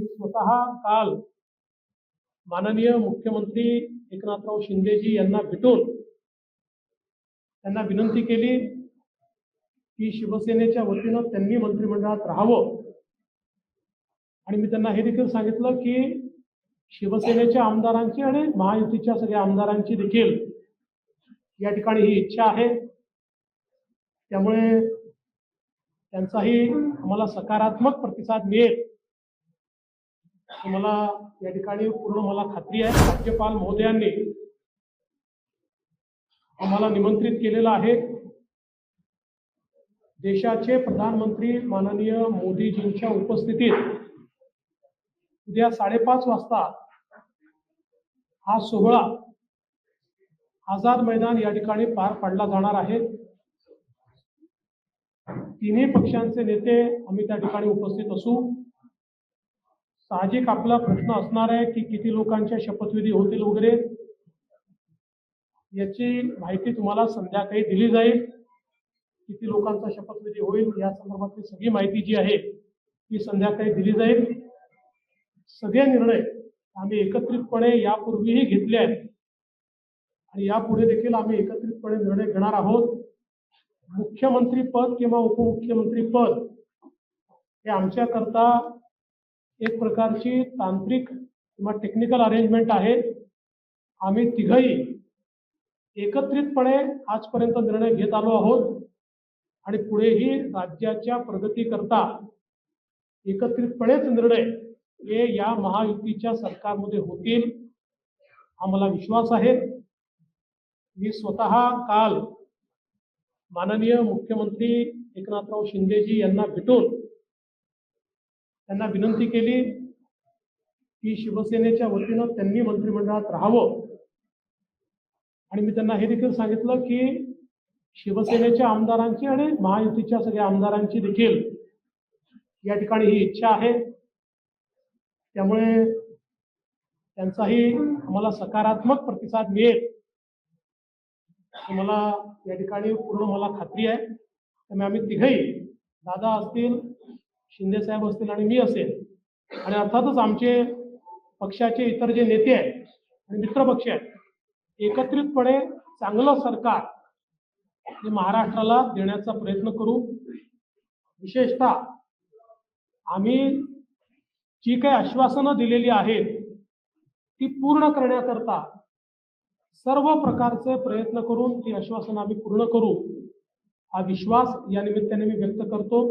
मी स्वतः काल माननीय मुख्यमंत्री एकनाथराव शिंदेजी यांना भेटून त्यांना विनंती केली की शिवसेनेच्या वतीनं त्यांनी मंत्रिमंडळात राहावं आणि मी त्यांना हे देखील सांगितलं की शिवसेनेच्या आमदारांची आणि महायुतीच्या सगळ्या आमदारांची देखील या ठिकाणी ही इच्छा आहे। त्यामुळे त्यांचाही आम्हाला सकारात्मक प्रतिसाद मिळेल मला या ठिकाणी पूर्ण मला खात्री आहे। राज्यपाल महोदयांनी आम्हाला निमंत्रित केलेलं आहे। देशाचे प्रधानमंत्री माननीय मोदीजींच्या उपस्थितीत उद्या 5:30 वाजता हा सोहळा आझाद मैदान या ठिकाणी पार पाडला जाणार आहे। तिन्ही पक्षांचे नेते आम्ही त्या ठिकाणी उपस्थित असू। साहजिक आपला प्रश्न असणार आहे की किती लोकांच्या शपथविधी होतील वगैरे याची माहिती तुम्हाला संध्याकाळी दिली जाईल। किती लोकांचा शपथविधी होईल या संदर्भातली सगळी माहिती जी आहे ती संध्याकाळी दिली जाईल। सगळे निर्णय आम्ही एकत्रितपणे यापूर्वीही घेतले आहेत आणि यापुढे देखील आम्ही एकत्रितपणे निर्णय घेणार आहोत। मुख्यमंत्री पद किंवा उपमुख्यमंत्री पद हे आमच्याकरता एक प्रकारची तांत्रिक किंवा टेक्निकल अरेंजमेंट आहे। आम्ही तिघही एकत्रितपणे आजपर्यंत निर्णय घेत आलो आहोत आणि पुढेही राज्याच्या प्रगतीकरता एकत्रितपणेच निर्णय हे या महायुतीच्या सरकारमध्ये होतील आम्हाला विश्वास आहे। मी स्वतः काल माननीय मुख्यमंत्री एकनाथराव शिंदेजी यांना भेटून त्यांना विनंती केली की शिवसेनेच्या वतीनं त्यांनी मंत्रिमंडळात राहावं आणि मी त्यांना हे देखील सांगितलं की शिवसेनेच्या आमदारांची आणि महायुतीच्या सगळ्या आमदारांची देखील या ठिकाणी ही इच्छा आहे। त्यामुळे त्यांचाही आम्हाला सकारात्मक प्रतिसाद मिळेल मला या ठिकाणी पूर्ण मला खात्री आहे। त्यामुळे आम्ही तिघही दादा असतील शिंदे साहेब असतील आणि मी असेल आणि अर्थातच आमचे पक्षाचे इतर जे नेते आहेत आणि मित्र पक्ष आहेत एकत्रितपणे चांगलं सरकार हे महाराष्ट्राला देण्याचा प्रयत्न करू। विशेषतः आम्ही जी काही आश्वासनं दिलेली आहेत ती पूर्ण करण्याकरता सर्व प्रकारचे प्रयत्न करून ती आश्वासनं आम्ही पूर्ण करू हा विश्वास या निमित्ताने मी व्यक्त करतो।